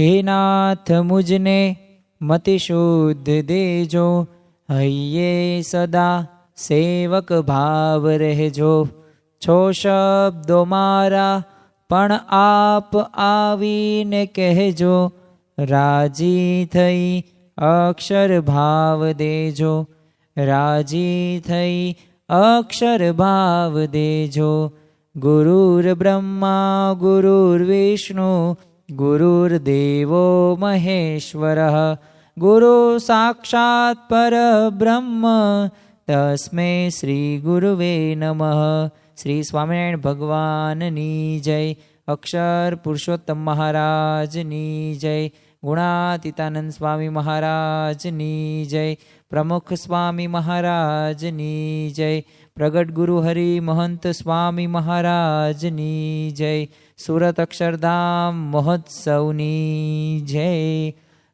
હે નાથ મુજને મતિ શુદ્ધ દેજો, હૈયે સદા સેવક ભાવ રહેજો. છો શબ્દો મારા પણ આપ આવીને કહેજો, રાજી થઈ અક્ષર ભાવ દેજો, રાજી થઈ અક્ષર ભાવ દેજો. ગુરુર બ્રહ્મા ગુરુર્વિષ્ણુ ગુરુર્દેવો મહેશ્વરઃ, ગુરુ સાક્ષાત પરબ્રહ્મ તસ્મૈ શ્રી ગુરુવે નમઃ. શ્રી સ્વામિનારાયણ ભગવાનની જય. અક્ષર પુરુષોત્તમ મહારાજની જય. ગુણાતીતાનંદ સ્વામી મહારાજની જય. પ્રમુખ સ્વામી મહારાજની જય. પ્રગટ ગુરુ હરિ મહંત સ્વામી મહારાજની જય. સુરત અક્ષરધામ મહોત્સવની જય.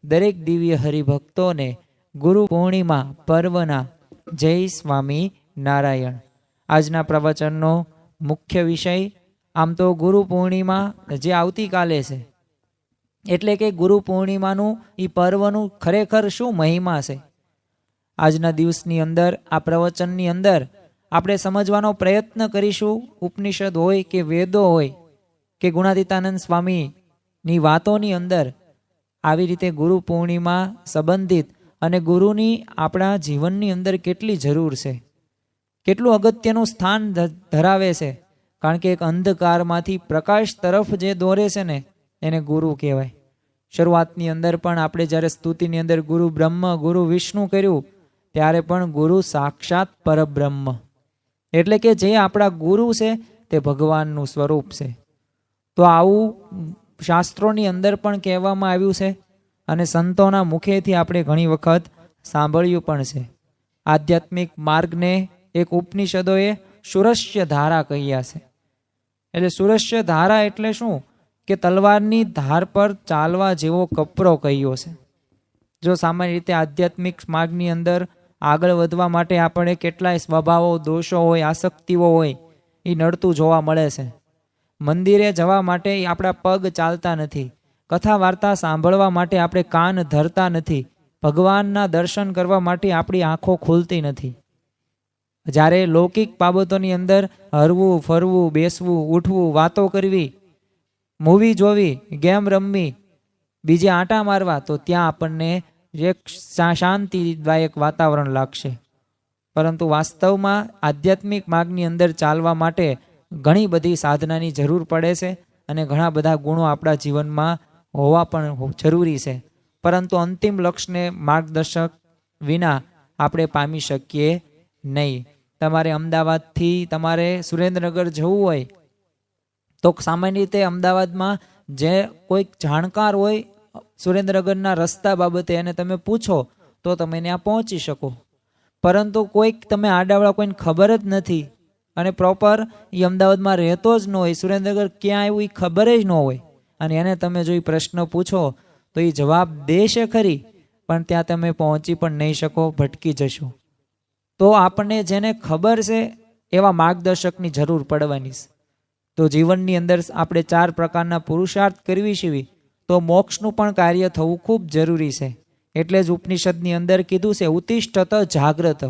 દરેક દિવ્ય હરિભક્તોને ગુરુ પૂર્ણિમા પર્વના જય સ્વામી નારાયણ. આજના પ્રવચનનો મુખ્ય વિષય, આમ તો ગુરુ પૂર્ણિમા જે આવતીકાલે છે, એટલે કે ગુરુ પૂર્ણિમાનું એ પર્વનું ખરેખર શું મહિમા છે. આજના દિવસની અંદર આ પ્રવચનની અંદર આપણે સમજવાનો પ્રયત્ન કરીશું. ઉપનિષદ હોય કે વેદો હોય કે ગુણાતીતાનંદ સ્વામીની વાતોની અંદર આવી રીતે ગુરુ પૂર્ણિમા સંબંધિત અને ગુરુની આપણા જીવનની અંદર કેટલી જરૂર છે, કેટલું અગત્યનું સ્થાન ધરાવે છે. કારણ કે એક અંધકારમાંથી પ્રકાશ તરફ જે દોરે છે ને એને ગુરુ કહેવાય. શરૂઆતની અંદર પણ આપણે જ્યારે સ્તુતિની અંદર ગુરુ બ્રહ્મ ગુરુ વિષ્ણુ કર્યું ત્યારે પણ ગુરુ સાક્ષાત પરબ્રહ્મ, એટલે કે જે આપણા ગુરુ છે તે ભગવાનનું સ્વરૂપ છે. તો આવું શાસ્ત્રોની અંદર પણ કહેવામાં આવ્યું છે અને સંતોના મુખેથી આપણે ઘણી વખત સાંભળ્યું પણ છે. આધ્યાત્મિક માર્ગને એક ઉપનિષદોએ સુરસ્ય ધારા કહ્યા છે. એટલે સુરસ્ય ધારા એટલે શું કે તલવારની ધાર પર ચાલવા જેવો કપરો કહ્યો છે. જો સામાન્ય રીતે આધ્યાત્મિક માર્ગની અંદર આગળ વધવા માટે આપણે કેટલાય સ્વભાવો દોષો હોય આસક્તિઓ હોય એ નડતું જોવા મળે છે. મંદિરે જવા માટે આપણા પગ ચાલતા નથી, કથા વાર્તા સાંભળવા માટે આપણે કાન ધરતા નથી, ભગવાનના દર્શન કરવા માટે આપણી આંખો ખુલતી નથી. જ્યારે લૌકિક બાબતોની અંદર હરવું ફરવું બેસવું ઉઠવું વાતો કરવી મૂવી જોવી ગેમ રમવી બીજે આંટા મારવા તો ત્યાં આપણને એક શાંતિદાયક વાતાવરણ લાગશે. પરંતુ વાસ્તવમાં આધ્યાત્મિક માર્ગની અંદર ચાલવા માટે ઘણી બધી સાધનાની જરૂર પડે છે અને ઘણા બધા ગુણો આપણા જીવનમાં હોવા પણ જરૂરી છે. પરંતુ અંતિમ લક્ષ્યને માર્ગદર્શક વિના આપણે પામી શકીએ નહીં. તમારે અમદાવાદથી તમારે સુરેન્દ્રનગર જવું હોય તો સામાન્ય રીતે અમદાવાદમાં જે કોઈક જાણકાર હોય સુરેન્દ્રનગરના રસ્તા બાબતે એને તમે પૂછો તો તમે ત્યાં પહોંચી શકો. પરંતુ કોઈક તમે આડાવાળા કોઈને ખબર જ નથી અને પ્રોપર એ અમદાવાદમાં રહેતો જ ન હોય, સુરેન્દ્રનગર ક્યાં આવ્યું એ ખબર જ ન હોય અને એને તમે જો એ પ્રશ્ન પૂછો તો એ જવાબ દેશે ખરી પણ ત્યાં તમે પહોંચી પણ નહીં શકો, ભટકી જશો. તો આપણને જેને ખબર છે એવા માર્ગદર્શકની જરૂર પડવાની છે. તો જીવનની અંદર આપણે 4 પ્રકારના પુરુષાર્થ કરવી છીએ તો મોક્ષનું પણ કાર્ય થવું ખૂબ જરૂરી છે. એટલે જ ઉપનિષદની અંદર કીધું છે ઉત્તિષ્ઠત જાગ્રત,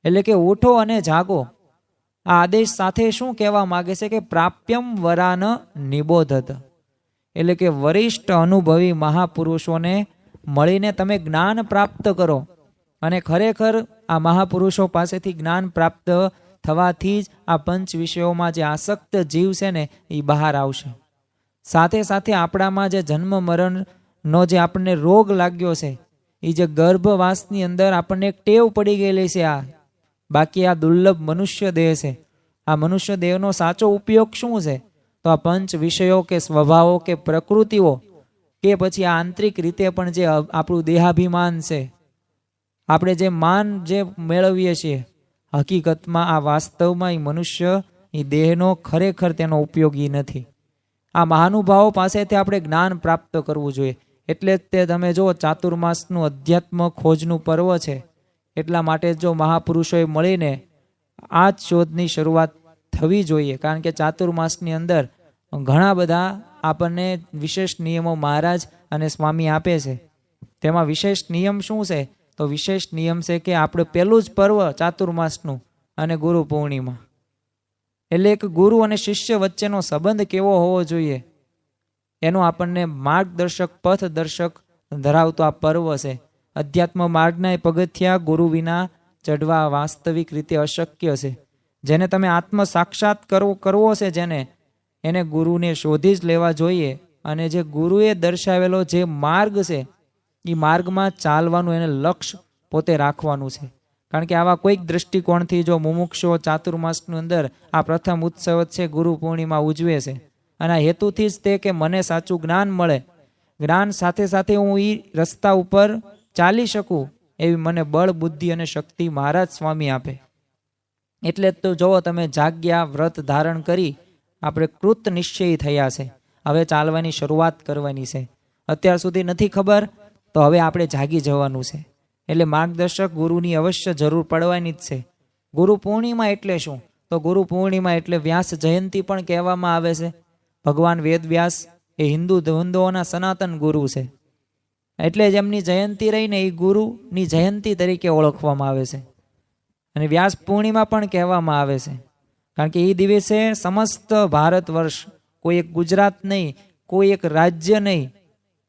એટલે કે ઉઠો અને જાગો. આ આદેશ સાથે શું કહેવા માગે છે કે પ્રાપ્યમ વરાન નિબોધત, એટલે કે વરિષ્ઠ અનુભવી મહાપુરુષોને મળીને તમે જ્ઞાન પ્રાપ્ત કરો. અને ખરેખર આ મહાપુરુષો પાસેથી જ્ઞાન પ્રાપ્ત થવાથી જ આ પંચ વિષયોમાં જે આસક્ત જીવ છે ને એ બહાર આવશે. સાથે સાથે આપણામાં જે જન્મ મરણનો જે આપણને રોગ લાગ્યો છે એ જે ગર્ભવાસની અંદર આપણને એક ટેવ પડી ગયેલી છે. બાકી આ દુર્લભ મનુષ્ય દેહ છે. આ મનુષ્ય દેહનો સાચો ઉપયોગ શું છે? તો આ પંચ વિષયો કે સ્વભાવો કે પ્રકૃતિઓ કે પછી આ આંતરિક રીતે પણ જે આપણું દેહાભિમાન છે, આપણે જે માન જે મેળવીએ છીએ, હકીકતમાં આ વાસ્તવમાં એ મનુષ્ય એ દેહનો ખરેખર તેનો ઉપયોગી નથી. આ મહાનુભાવો પાસેથી આપણે જ્ઞાન પ્રાપ્ત કરવું જોઈએ. એટલે જ તે તમે જો ચાતુર્માસનું અધ્યાત્મ ખોજનું પર્વ છે. એટલા માટે જો મહાપુરુષોએ મળીને આ જ શોધની શરૂઆત થવી જોઈએ. કારણ કે ચાતુર્માસની અંદર ઘણા બધા આપણને વિશેષ નિયમો મહારાજ અને સ્વામી આપે છે. તેમાં વિશેષ નિયમ શું છે? તો વિશેષ નિયમ છે કે આપણે પહેલું જ પર્વ ચાતુર્માસનું અને ગુરુ પૂર્ણિમા, એટલે એક ગુરુ અને શિષ્ય વચ્ચેનો સંબંધ કેવો હોવો જોઈએ એનું આપણને માર્ગદર્શક, પથદર્શક ધરાવતો આ પર્વ છે. અધ્યાત્મ માર્ગના પગથિયા ગુરુ વિના ચઢવા વાસ્તવિક રીતે અશક્ય છે. જેને તમે આત્મ સાક્ષાત કરવો છે, જેને એને ગુરુને શોધી જ લેવા જોઈએ. અને જે ગુરુએ દર્શાવેલો જે માર્ગ છે એ માર્ગમાં ચાલવાનું એને લક્ષ્ય પોતે રાખવાનું છે. કારણ કે આવા કોઈક દ્રષ્ટિકોણથી જો મુમુક્ષુઓ ચાતુર્માસની અંદર આ પ્રથમ ઉત્સવ છે ગુરુ પૂર્ણિમા ઉજવે છે, અને આ હેતુથી જ તે કે મને સાચું જ્ઞાન મળે, જ્ઞાન સાથે સાથે હું એ રસ્તા ઉપર ચાલી શકું એવી મને બળ, બુદ્ધિ અને શક્તિ મહારાજ સ્વામી આપે. એટલે તો જોવો તમે, જાગ્યા વ્રત ધારણ કરી આપણે કૃત નિશ્ચયી થયા છે. હવે ચાલવાની શરૂઆત કરવાની છે. અત્યાર સુધી નથી ખબર તો હવે આપણે જાગી જવાનું છે. એટલે માર્ગદર્શક ગુરુની અવશ્ય જરૂર પડવાની જ છે. ગુરુ પૂર્ણિમા એટલે શું? તો ગુરુ પૂર્ણિમા એટલે વ્યાસ જયંતિ પણ કહેવામાં આવે છે. ભગવાન વેદ વ્યાસ એ હિન્દુઓના સનાતન ગુરુ છે. એટલે જ એમની જયંતિ રહીને એ ગુરુની જયંતિ તરીકે ઓળખવામાં આવે છે. અને વ્યાસ પૂર્ણિમા પણ કહેવામાં આવે છે. કારણ કે એ દિવસે સમસ્ત ભારત વર્ષ, કોઈ એક ગુજરાત નહીં, કોઈ એક રાજ્ય નહીં,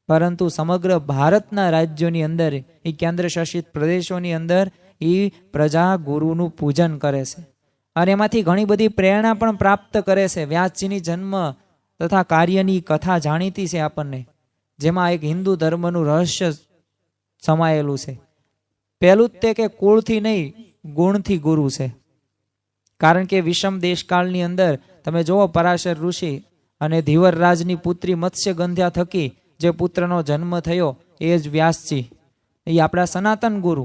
પરંતુ સમગ્ર ભારતના રાજ્યોની અંદર, એ કેન્દ્ર શાસિત પ્રદેશોની અંદર એ પ્રજા ગુરુનું પૂજન કરે છે. અને એમાંથી ઘણી બધી પ્રેરણા પણ પ્રાપ્ત કરે છે. વ્યાસજીની જન્મ તથા કાર્યની કથા જાણીતી છે આપણને, જેમાં એક હિન્દુ ધર્મનું રહસ્ય સમાયેલું છે. પહેલું જ તે કે કુળથી નહીં, ગુણથી ગુરુ છે. કારણ કે વિષમ દેશકાળની અંદર તમે જુઓ, પરાશર ઋષિ અને ધીવરરાજની પુત્રી મત્સ્યગંધ્યા થકી જે પુત્રનો જન્મ થયો એ જ વ્યાસજી, એ આપણા સનાતન ગુરુ.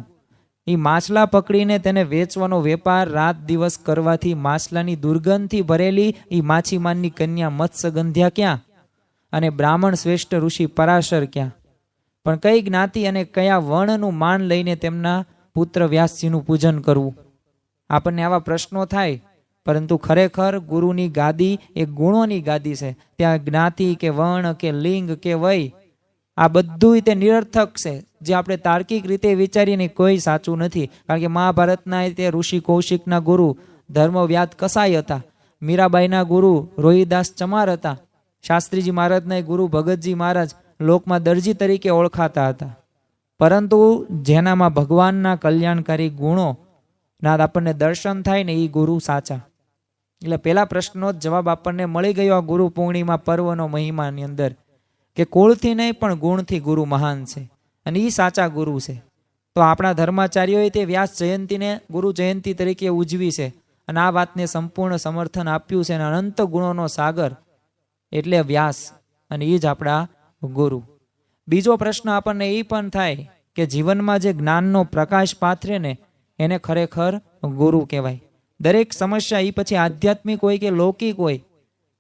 એ માછલા પકડીને તેને વેચવાનો વેપાર રાત દિવસ કરવાથી માછલાની દુર્ગંધથી ભરેલી એ માછીમારની કન્યા મત્સ્યગંધ્યા ક્યાં, અને બ્રાહ્મણ શ્રેષ્ઠ ઋષિ પરાશર ક્યાં? પણ કઈ જ્ઞાતિ અને કયા વર્ણનું માન લઈને તેમના પુત્ર વ્યાસજીનું પૂજન કરવું? આપણને આવા પ્રશ્નો થાય. પરંતુ ખરેખર ગુરુની ગાદી એ ગુણોની ગાદી છે. ત્યાં જ્ઞાતિ કે વર્ણ કે લિંગ કે વય આ બધું તે નિરર્થક છે. જે આપણે તાર્કિક રીતે વિચારીને કોઈ સાચું નથી. કારણ કે મહાભારતના તે ઋષિ કૌશિકના ગુરુ ધર્મવ્યાદ કસાઈ હતા. મીરાબાઈના ગુરુ રોહિદાસ ચમાર હતા. શાસ્ત્રીજી મહારાજના ગુરુ ભગતજી મહારાજ લોકમાં દરજી તરીકે ઓળખાતા હતા. પરંતુ જેનામાં ભગવાનના કલ્યાણકારી ગુણો ના આપણને દર્શન થાય ને એ ગુરુ સાચા. એટલે પેલા પ્રશ્નનો જ જવાબ આપણને મળી ગયો આ ગુરુ પૂર્ણિમા પર્વનો મહિમાની અંદર, કે કુળથી નહીં પણ ગુણથી ગુરુ મહાન છે, અને એ સાચા ગુરુ છે. તો આપણા ધર્માચાર્યોએ તે વ્યાસ જયંતિને ગુરુ જયંતિ તરીકે ઉજવી છે, અને આ વાતને સંપૂર્ણ સમર્થન આપ્યું છે. અને અનંત ગુણોનો સાગર એટલે વ્યાસ, અને એ જ આપણા ગુરુ. બીજો પ્રશ્ન આપણને એ પણ થાય કે જીવનમાં જે જ્ઞાનનો પ્રકાશ પાથરે ને એને ખરેખર ગુરુ કહેવાય. દરેક સમસ્યા, એ પછી આધ્યાત્મિક હોય કે લૌકિક હોય,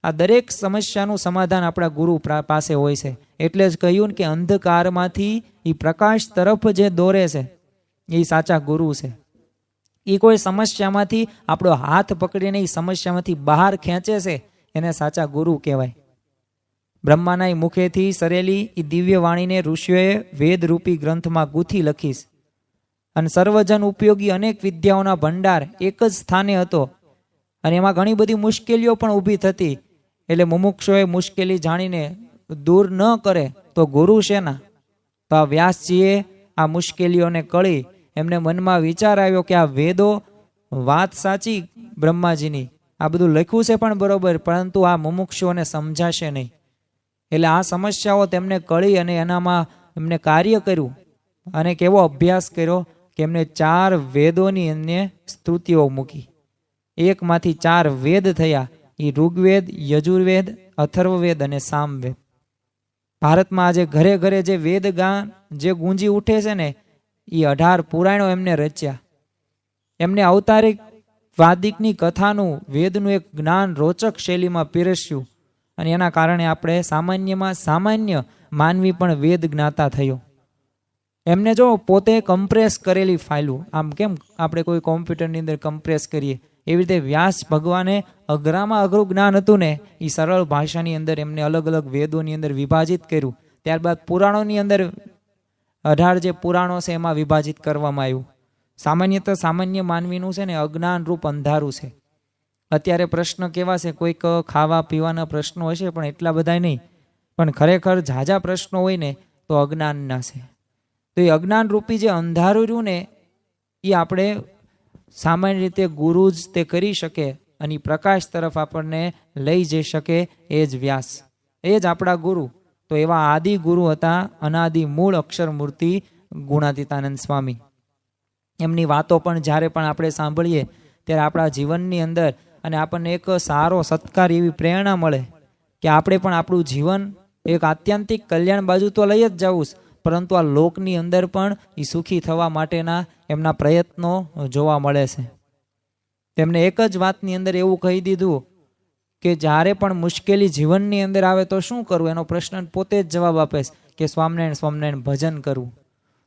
આ દરેક સમસ્યાનું સમાધાન આપણા ગુરુ પાસે હોય છે. એટલે જ કહ્યું કે અંધકારમાંથી એ પ્રકાશ તરફ જે દોરે છે એ સાચા ગુરુ છે. એ કોઈ સમસ્યામાંથી આપણો હાથ પકડીને એ સમસ્યામાંથી બહાર ખેંચે છે એને સાચા ગુરુ કહેવાય. બ્રહ્માના મુખેથી સરેલી એ દિવ્ય વાણીને ઋષિઓએ વેદરૂપી ગ્રંથમાં ગૂંથી લખીશ. અને સર્વજન ઉપયોગી અનેક વિદ્યાઓના ભંડાર એક જ સ્થાને હતો. અને એમાં ઘણી બધી મુશ્કેલીઓ પણ ઊભી થતી. એટલે મુમુક્ષોએ મુશ્કેલી જાણીને દૂર ન કરે તો ગુરુ શેના? તો આ વ્યાસજીએ આ મુશ્કેલીઓને કળી એમને મનમાં વિચાર આવ્યો કે આ વેદો વાત સાચી બ્રહ્માજીની, આ બધું લખ્યું છે પણ બરોબર, પરંતુ આ મુમુક્ષોને સમજાશે નહીં. એટલે આ સમસ્યાઓ તેમને કળી અને એનામાં એમને કાર્ય કર્યું. અને કેવો અભ્યાસ કર્યો કે એમને 4 વેદોની અન્ય સ્તુતિઓ મૂકી. એકમાંથી 4 વેદ થયા, એ ઋગ્વેદ, યજુર્વેદ, અથર્વવેદ અને સામવેદ. ભારતમાં આજે ઘરે ઘરે જે વેદ ગાન જે ગુંજી ઉઠે છે ને, એ 18 પુરાણો એમને રચ્યા. એમને અવતારિક વાદિકની કથાનું, વેદનું એક જ્ઞાન રોચક શૈલીમાં પીરસ્યું. અને એના કારણે આપણે સામાન્યમાં સામાન્ય માનવી પણ વેદ જ્ઞાતા થયો. એમને જો પોતે કમ્પ્રેસ કરેલી ફાઇલું, આમ કેમ આપણે કોઈ કોમ્પ્યુટરની અંદર કમ્પ્રેસ કરીએ, એવી રીતે વ્યાસ ભગવાને અઘરામાં અઘરું જ્ઞાન હતું ને, એ સરળ ભાષાની અંદર એમને અલગ અલગ વેદોની અંદર વિભાજિત કર્યું. ત્યારબાદ પુરાણોની અંદર 18 જે પુરાણો છે એમાં વિભાજિત કરવામાં આવ્યું. સામાન્ય માનવીનું છે ને અજ્ઞાન રૂપ અંધારું છે. અત્યારે પ્રશ્ન કેવા છે, કોઈક ખાવા પીવાના પ્રશ્નો હશે પણ એટલા બધા નહીં, પણ ખરેખર ઝાઝા પ્રશ્નો હોય ને તો અજ્ઞાનના છે. તો એ અજ્ઞાન રૂપી જે અંધારું રહ્યું ને એ આપણે સામાન્ય રીતે ગુરુ જ તે કરી શકે અને પ્રકાશ તરફ આપણને લઈ જઈ શકે એ જ વ્યાસ, એ જ આપણા ગુરુ. તો એવા આદિ ગુરુ હતા અનાદિ મૂળ અક્ષર મૂર્તિ ગુણાતીતાનંદ સ્વામી. એમની વાતો પણ જ્યારે પણ આપણે સાંભળીએ ત્યારે આપણા જીવનની અંદર અને આપણને એક સારો સત્કાર એવી પ્રેરણા મળે કે આપણે પણ આપણું જીવન એક આત્યંતિક કલ્યાણ બાજુ તો લઈ જ જવું, પરંતુ આ લોકની અંદર પણ એ સુખી થવા માટેના એમના પ્રયત્નો જોવા મળે છે. તેમને એક જ વાતની અંદર એવું કહી દીધું કે જ્યારે પણ મુશ્કેલી જીવનની અંદર આવે તો શું કરવું, એનો પ્રશ્ન પોતે જ જવાબ આપે કે સ્વામિનારાયણ સ્વામિનારાયણ ભજન કરવું.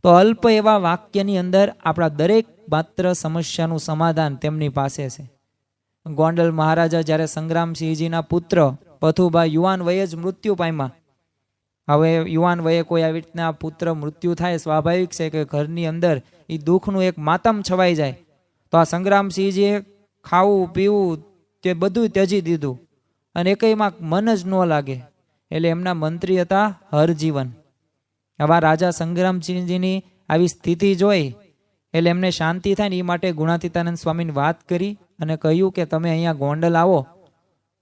તો અલ્પ એવા વાક્યની અંદર આપણા દરેક માત્ર સમસ્યાનું સમાધાન તેમની પાસે છે. ગોંડલ મહારાજા જ્યારે સંગ્રામસિંહજીના પુત્ર પથુબા યુવાન વયે જ મૃત્યુ પામ્યા. હવે યુવાન વયે કોઈ આવી રીતના પુત્ર મૃત્યુ થાય, સ્વાભાવિક છે કે ઘરની અંદર એ દુઃખનું એક માતમ છવાઈ જાય. તો આ સંગ્રામસિંહજીએ ખાવું પીવું તે બધું ત્યજી દીધું અને એકઈમાં મન જ ન લાગે. એટલે એમના મંત્રી હતા હરજીવન. આવા રાજા સંગ્રામસિંહજીની આવી સ્થિતિ જોઈ એટલે એમને શાંતિ થાય ને એ માટે ગુણાતીતાનંદ સ્વામીની વાત કરી અને કહ્યું કે તમે અહીંયા ગોંડલ આવો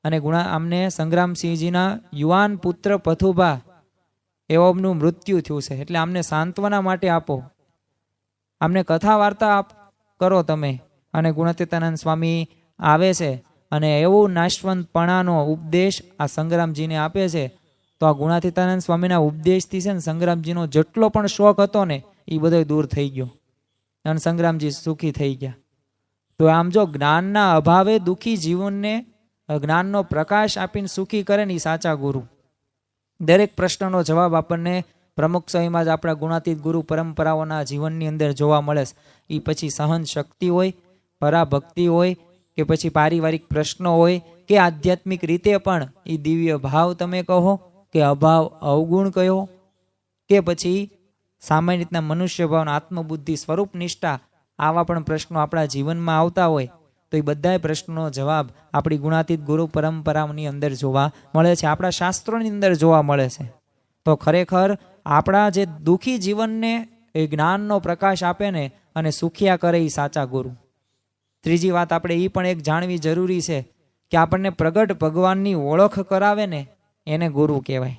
અને અમને સંગ્રામસિંહજીના યુવાન પુત્ર પથુબા એવોનું મૃત્યુ થયું છે, એટલે અમને સાંત્વના માટે આપો, અમને કથા વાર્તા કરો તમે. અને ગુણાતીતાનંદ સ્વામી આવે છે અને એવું નાશવંતપણાનો ઉપદેશ આ સંગ્રામજીને આપે છે. તો આ ગુણાતીતાનંદ સ્વામીના ઉપદેશથી છે ને સંગ્રામજીનો જેટલો પણ શોખ હતો ને એ બધો દૂર થઈ ગયો અને સંગ્રામજી સુખી થઈ ગયા. તો આમ જો જ્ઞાનના અભાવે દુઃખી જીવનને જ્ઞાનનો પ્રકાશ આપીને સુખી કરે ને એ સાચા ગુરુ. દરેક પ્રશ્નનો જવાબ આપણને પ્રમુખ સમયમાં જ આપણા ગુણાતીત ગુરુ પરંપરાઓના જીવનની અંદર જોવા મળે. એ પછી સહન શક્તિ હોય, પરાભક્તિ હોય કે પછી પારિવારિક પ્રશ્નો હોય કે આધ્યાત્મિક રીતે પણ એ દિવ્ય ભાવ તમે કહો કે અભાવ અવગુણ કયો કે પછી સામાન્ય રીતના મનુષ્ય ભાવના આત્મબુદ્ધિ સ્વરૂપ નિષ્ઠા, આવા પણ પ્રશ્નો આપણા જીવનમાં આવતા હોય તો એ બધા પ્રશ્નોનો જવાબ આપણી ગુણાતીત ગુરુ પરંપરાઓની અંદર જોવા મળે છે, આપણા શાસ્ત્રોની અંદર જોવા મળે છે. તો ખરેખર આપણા જે દુઃખી જીવનને એ જ્ઞાનનો પ્રકાશ આપે ને અને સુખિયા કરે એ સાચા ગુરુ. ત્રીજી વાત આપણે એ પણ એક જાણવી જરૂરી છે કે આપણને પ્રગટ ભગવાનની ઓળખ કરાવે ને એને ગુરુ કહેવાય.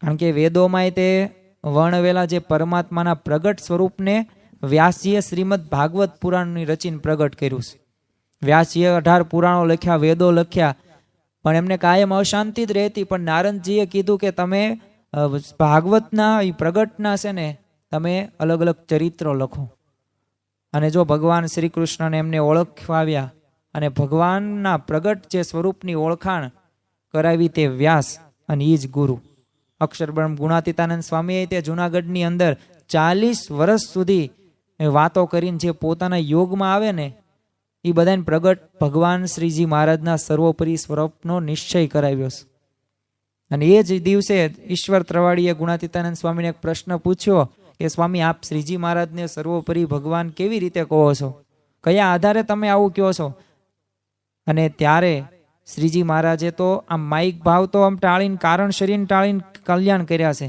કારણ કે વેદોમાં તે વર્ણવેલા જે પરમાત્માના પ્રગટ સ્વરૂપને વ્યાસજીએ શ્રીમદ ભાગવત પુરાણની રચીને પ્રગટ કર્યું છે. વ્યાસજીએ 18 પુરાણો લખ્યા, વેદો લખ્યા, પણ એમને કાયમ અશાંતિ જ રહેતી. પણ નારદજીએ કીધું કે તમે ભાગવતના એ પ્રગટના છે ને તમે અલગ અલગ ચરિત્રો લખો. અને જો ભગવાન શ્રી કૃષ્ણને એમને ઓળખાવ્યા અને ભગવાનના પ્રગટ જે સ્વરૂપની ઓળખાણ કરાવી તે વ્યાસ અને એ જ ગુરુ. અક્ષરબ્રહ્મ ગુણાતીતાનંદ સ્વામીએ તે જુનાગઢની અંદર 40 વર્ષ સુધી વાતો કરીને જે પોતાના યોગમાં આવે ને એ બધાને પ્રગટ ભગવાન શ્રીજી મહારાજના સર્વોપરી સ્વરૂપનો નિશ્ચય કરાવ્યો છે. અને એ જ દિવસે ઈશ્વર ત્રવાડીએ ગુણાતીતાનંદ સ્વામીને એક પ્રશ્ન પૂછ્યો કે સ્વામી, આપ શ્રીજી મહારાજને સર્વોપરી ભગવાન કેવી રીતે કહો છો, કયા આધારે તમે આવું કહો છો? અને ત્યારે શ્રીજી મહારાજે તો આમ માઇક ભાવ તો આમ ટાળીને, કારણ શરીરને ટાળીને કલ્યાણ કર્યા છે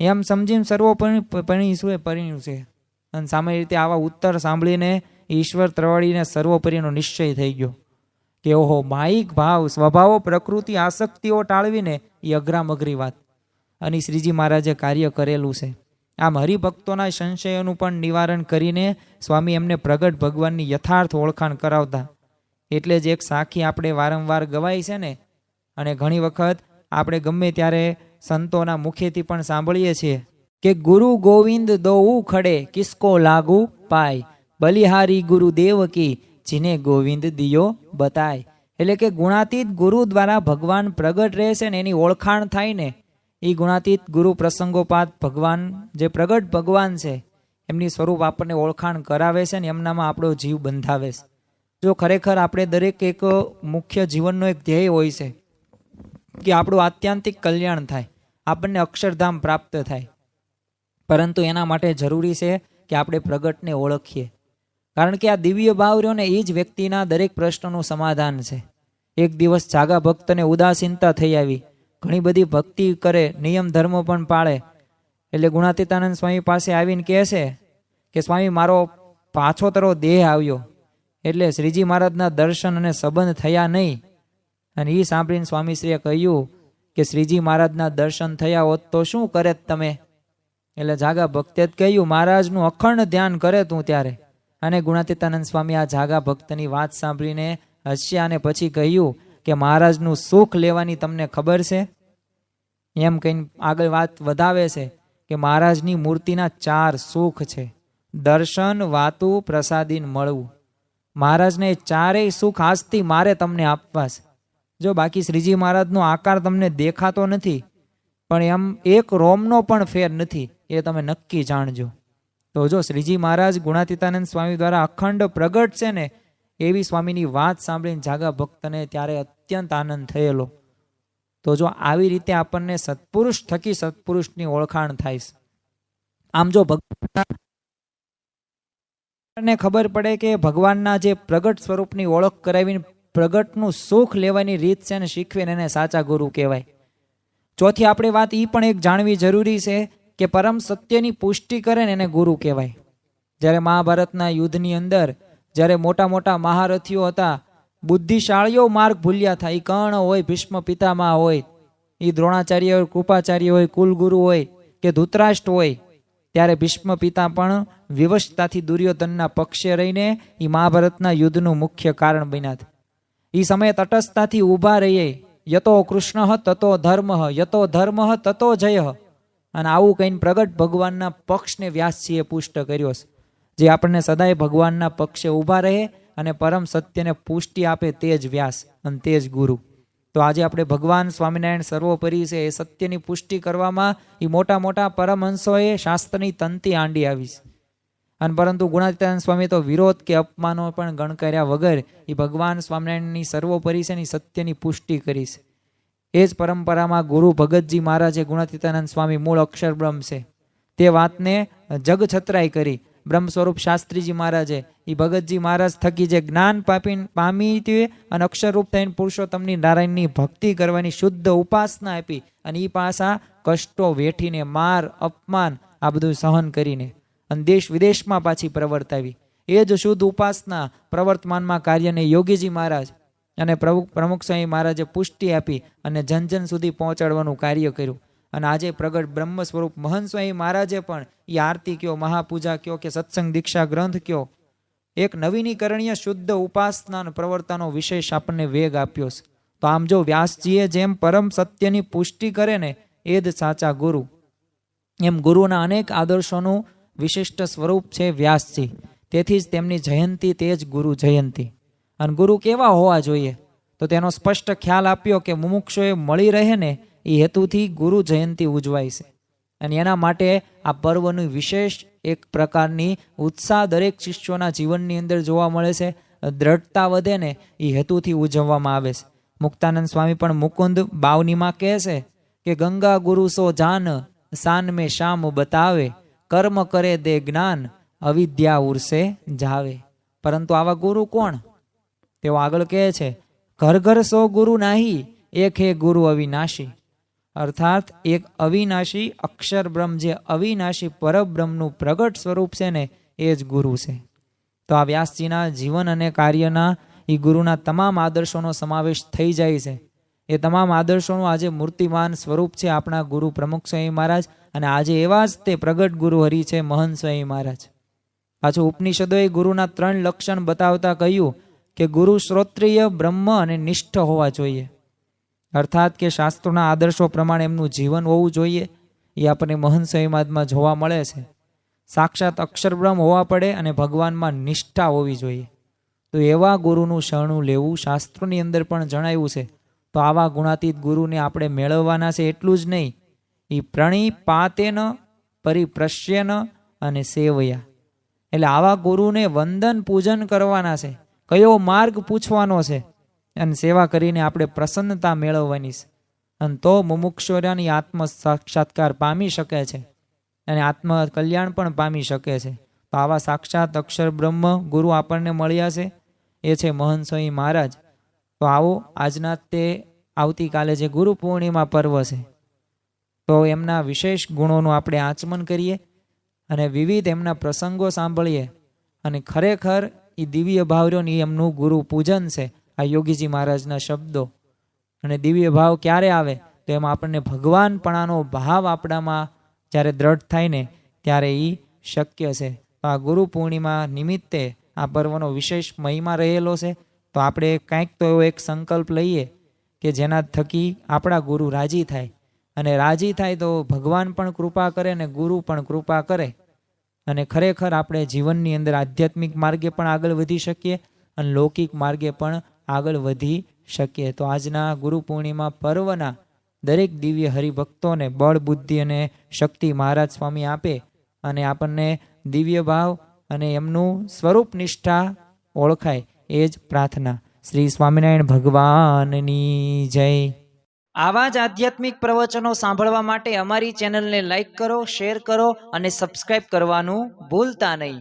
એમ સમજીને સર્વોપરી પરિણ્યું છે. અને સામાન્ય રીતે આવા ઉત્તર સાંભળીને ઈશ્વર ત્રવાડીને સર્વોપરીનો નિશ્ચય થઈ ગયો કે ઓહો, માઇક ભાવ સ્વભાવો પ્રકૃતિ આસક્તિઓ ટાળવીને એ અઘરામઘરી વાત. અને શ્રીજી મહારાજે કાર્ય કરેલું છે. આમ હરિભક્તોના સંશયોનું પણ નિવારણ કરીને સ્વામી એમને પ્રગટ ભગવાનની યથાર્થ ઓળખાણ કરાવતા. એટલે જ એક સાખી આપણે વારંવાર ગવાય છે ને, અને ઘણી વખત આપણે ગમે ત્યારે સંતોના મુખેથી પણ સાંભળીએ છીએ કે ગુરુ ગોવિંદ દોઉ ખડે કિસકો લાગુ પાય, બલિહારી ગુરુદેવ કી જીને ગોવિંદ દિયો બતાય. એટલે કે ગુણાતીત ગુરુ દ્વારા ભગવાન પ્રગટ રહે છે ને એની ઓળખાણ થાય ને એ ગુણાતીત ગુરુ પ્રસંગોપાત ભગવાન જે પ્રગટ ભગવાન છે એમની સ્વરૂપ આપણને ઓળખાણ કરાવે છે ને એમનામાં આપણો જીવ બંધાવે છે. જો ખરેખર આપણે દરેક એક મુખ્ય જીવનનો એક ધ્યેય હોય છે કે આપણું આત્યંતિક કલ્યાણ થાય, આપણને અક્ષરધામ પ્રાપ્ત થાય. પરંતુ એના માટે જરૂરી છે કે આપણે પ્રગટને ઓળખીએ, કારણ કે આ દિવ્ય ભાવ રહ્યો ને એ જ વ્યક્તિના દરેક પ્રશ્નનું સમાધાન છે. એક દિવસ જાગા ભક્તને ઉદાસીનતા થઈ આવી, ઘણી બધી ભક્તિ કરે, નિયમ ધર્મ પણ પાળે. એટલે ગુણાતીતાનંદ સ્વામી પાસે આવીને કહે છે કે સ્વામી, મારો પાછોતરો દેહ આવ્યો, એટલે શ્રીજી મહારાજના દર્શન અને સંબંધ થયા નહીં. અને એ સાંભળીને સ્વામીશ્રીએ કહ્યું કે શ્રીજી મહારાજના દર્શન થયા હોત તો શું કરે તમે? એટલે જાગા ભક્તે જ કહ્યું, મહારાજનું અખંડ ધ્યાન કરે તું ત્યારે. અને ગુણાતીતાનંદ સ્વામી આ જાગા ભક્તની વાત સાંભળીને હસ્યા અને પછી કહ્યું કે મહારાજનું સુખ લેવાની તમને ખબર છે? એમ કહીને આગળ વાત વધાવે છે કે મહારાજની મૂર્તિના 4 સુખ છે: દર્શન, વાતું, પ્રસાદીન, મળવું. મહારાજને 4 સુખ આજથી મારે તમને આપવા છે. જો બાકી શ્રીજી મહારાજનો આકાર તમને દેખાતો નથી, પણ એમ એક રોમનો પણ ફેર નથી, એ તમે નક્કી જાણજો. તો જો શ્રીજી મહારાજ ગુણાતીતાનંદ સ્વામી દ્વારા અખંડ પ્રગટ છે ને, એવી સ્વામીની વાત સાંભળીને જાગા ભક્તને ત્યારે અત્યંત આનંદ થયેલો. તો જો આવી રીતે આપણને સત્પુરુષ થકી સત્પુરુષની ઓળખાણ થાય છે. આમ જો ભગવાનને ખબર પડે કે ભગવાનના જે પ્રગટ સ્વરૂપની ઓળખ કરાવીને પ્રગટનું સુખ લેવાની રીત છે ને શીખવે ને એને સાચા ગુરુ કહેવાય. ચોથી આપણે વાત એ પણ એક જાણવી જરૂરી છે કે પરમ સત્યની પુષ્ટિ કરે ને એને ગુરુ કહેવાય. જ્યારે મહાભારતના યુદ્ધની અંદર જ્યારે મોટા મોટા મહારથીઓ હતા, બુદ્ધિશાળીઓ માર્ગ ભૂલ્યા હતા. એ કર્ણ હોય, ભીષ્મ પિતામહ હોય, એ દ્રોણાચાર્ય હોય, કૃપાચાર્ય હોય, કુલગુરુ હોય કે ધૃતરાષ્ટ્ર હોય, ત્યારે ભીષ્મ પિતા પણ વિવશતાથી દુર્યોધનના પક્ષે રહીને એ મહાભારતના યુદ્ધનું મુખ્ય કારણ બન્યા. એ સમયે તટસ્થતાથી ઊભા રહીએ, યતો કૃષ્ણ તતો ધર્મ, યતો ધર્મ તતો જય. અને આવું કહીને પ્રગટ ભગવાનના પક્ષને વ્યાસજીએ પુષ્ટ કર્યો છે, જે આપણને સદાય ભગવાનના પક્ષે ઊભા રહે અને પરમ સત્યને પુષ્ટિ આપે, તે જ વ્યાસ અને તે જ ગુરુ. તો આજે આપણે ભગવાન સ્વામિનારાયણ સર્વોપરી છે, એ સત્યની પુષ્ટિ કરવામાં એ મોટા મોટા પરમહંસોએ શાસ્ત્રની તંતી આંડી આવી છે. અને પરંતુ ગુણાતીતાનંદ સ્વામી તો વિરોધ કે અપમાનો પણ ગણકાર્યા વગર એ ભગવાન સ્વામિનારાયણની સર્વોપરી છે ની સત્યની પુષ્ટિ કરી છે. એ જ પરંપરામાં ગુરુ ભગતજી મહારાજે ગુણાતીતાનંદ સ્વામી મૂળ અક્ષર બ્રહ્મ છે તે વાતને જગ છતરાઈ કરી. બ્રહ્મ સ્વરૂપ શાસ્ત્રીજી મહારાજે એ ભગતજી મહારાજ થકી જે જ્ઞાન પામી અને અક્ષરરૂપ થઈને પુરુષોત્તમની નારાયણની ભક્તિ કરવાની શુદ્ધ ઉપાસના આપી, અને એ પાછા કષ્ટો વેઠીને, માર અપમાન આ બધું સહન કરીને અને દેશ વિદેશમાં પાછી પ્રવર્તાવી. એ જ શુદ્ધ ઉપાસના પ્રવર્તમાનમાં કાર્યને યોગીજી મહારાજ અને પ્રમુખ સ્વામી મહારાજે પુષ્ટિ આપી અને જન જન સુધી પહોંચાડવાનું કાર્ય કર્યું. અને આજે પ્રગટ બ્રહ્મ સ્વરૂપ મહંત સ્વામી મહારાજે પણ એ આરતી કયો, મહાપૂજા કયો કે સત્સંગ દીક્ષા ગ્રંથ કયો, એક નવીનીકરણીય શુદ્ધ ઉપાસના અને પ્રવર્તાનો વિશેષ આપણને વેગ આપ્યો છે. તો આમ જો વ્યાસજીએ જેમ પરમ સત્યની પુષ્ટિ કરે ને એ જ સાચા ગુરુ, એમ ગુરુના અનેક આદર્શોનું વિશિષ્ટ સ્વરૂપ છે વ્યાસજી. તેથી જ તેમની જયંતી તે જ ગુરુ જયંતી. અને ગુરુ કેવા હોવા જોઈએ તો તેનો સ્પષ્ટ ખ્યાલ આપ્યો કે મુમુક્ષુએ મળી રહે ને એ હેતુથી ગુરુ જયંતી ઉજવાય છે. અને એના માટે આ પર્વનું વિશેષ એક પ્રકારની ઉત્સાહ દરેક શિષ્યોના જીવનની અંદર જોવા મળે છે. દ્રઢતા વધે ને એ હેતુથી ઉજવવામાં આવે છે. મુક્તાનંદ સ્વામી પણ મુકુંદ બાવનીમાં કહે છે કે ગંગા ગુરુ સો જાન, શાન મેં શામ બતાવે, કર્મ કરે દે જ્ઞાન, અવિદ્યા ઉર્સે જાવે. પરંતુ આવા ગુરુ કોણ? તેઓ આગળ કહે છે, ઘર ઘર સો ગુરુ નાહી, એક હે ગુરુ અવિનાશી. અર્થાત એક અવિનાશી અક્ષર બ્રહ્મ, જે અવિનાશી પરબ્રહ્મનું પ્રગટ સ્વરૂપ છે ને એ જ ગુરુ છે. તો આ વ્યાસજીના જીવન અને કાર્યના એ ગુરુના તમામ આદર્શોનો સમાવેશ થઈ જાય છે. એ તમામ આદર્શોનું આજે મૂર્તિમાન સ્વરૂપ છે આપણા ગુરુ પ્રમુખ સ્વામી મહારાજ. અને આજે એવા જ તે પ્રગટ ગુરુ હરિ છે મહંત સ્વામી મહારાજ. પાછું ઉપનિષદોએ ગુરુના 3 લક્ષણ બતાવતા કહ્યું કે ગુરુ શ્રોત્રિય, બ્રહ્મ અને નિષ્ઠ હોવા જોઈએ. અર્થાત કે શાસ્ત્રોના આદર્શો પ્રમાણે એમનું જીવન હોવું જોઈએ. એ આપણને મહંત સ્વામી મહારાજમાં જોવા મળે છે. સાક્ષાત અક્ષરબ્રહ્મ હોવા પડે અને ભગવાનમાં નિષ્ઠા હોવી જોઈએ. તો એવા ગુરુનું શરણું લેવું શાસ્ત્રોની અંદર પણ જણાવ્યું છે. તો આવા ગુણાતીત ગુરુને આપણે મેળવવાના છે. એટલું જ નહીં, એ પ્રણિપાતેન પરિપ્રશ્યન અને સેવયા, એટલે આવા ગુરુને વંદન પૂજન કરવાના છે. કયો માર્ગ પૂછવાનો છે અને સેવા કરીને આપણે પ્રસન્નતા મેળવવાની છે. અને તો મુમુક્ષુરાની આત્મ સાક્ષાત્કાર પામી શકે છે અને આત્મ કલ્યાણ પણ પામી શકે છે. તો આવા સાક્ષાત અક્ષર બ્રહ્મ ગુરુ આપણને મળ્યા છે, એ છે મહંત સ્વામી મહારાજ. તો આવો આજના તે આવતીકાલે જે ગુરુ પૂર્ણિમા પર્વ છે, તો એમના વિશેષ ગુણોનું આપણે આચમન કરીએ અને વિવિધ એમના પ્રસંગો સાંભળીએ. અને ખરેખર એ દિવ્ય ભાવર્યોની એમનું ગુરુ પૂજન છે, આ યોગીજી મહારાજના શબ્દો. અને દિવ્ય ભાવ ક્યારે આવે? તો એમાં આપણને ભગવાનપણાનો ભાવ આપણામાં જ્યારે દ્રઢ થાય ને ત્યારે એ શક્ય છે. તો આ ગુરુ પૂર્ણિમા નિમિત્તે આ પર્વનો વિશેષ મહિમા રહેલો છે. તો આપણે કાંઈક તો એવો એક સંકલ્પ લઈએ કે જેના થકી આપણા ગુરુ રાજી થાય, અને રાજી થાય તો ભગવાન પણ કૃપા કરે ને ગુરુ પણ કૃપા કરે. અને ખરેખર આપણે જીવનની અંદર આધ્યાત્મિક માર્ગે પણ આગળ વધી શકીએ અને લૌકિક માર્ગે પણ આગળ વધી શકીએ. તો આજના ગુરુ પૂર્ણિમા પર્વના દરેક દિવ્ય હરિભક્તોને બળ, બુદ્ધિ અને શક્તિ મહારાજ સ્વામી આપે અને આપણને દિવ્ય ભાવ અને એમનું સ્વરૂપ નિષ્ઠા ઓળખાય, એ જ પ્રાર્થના. શ્રી સ્વામિનારાયણ ભગવાનની જય. આવા જ આધ્યાત્મિક પ્રવચનો સાંભળવા માટે અમારી ચેનલને લાઈક કરો, શેર કરો અને સબસ્ક્રાઇબ કરવાનું ભૂલતા નહીં.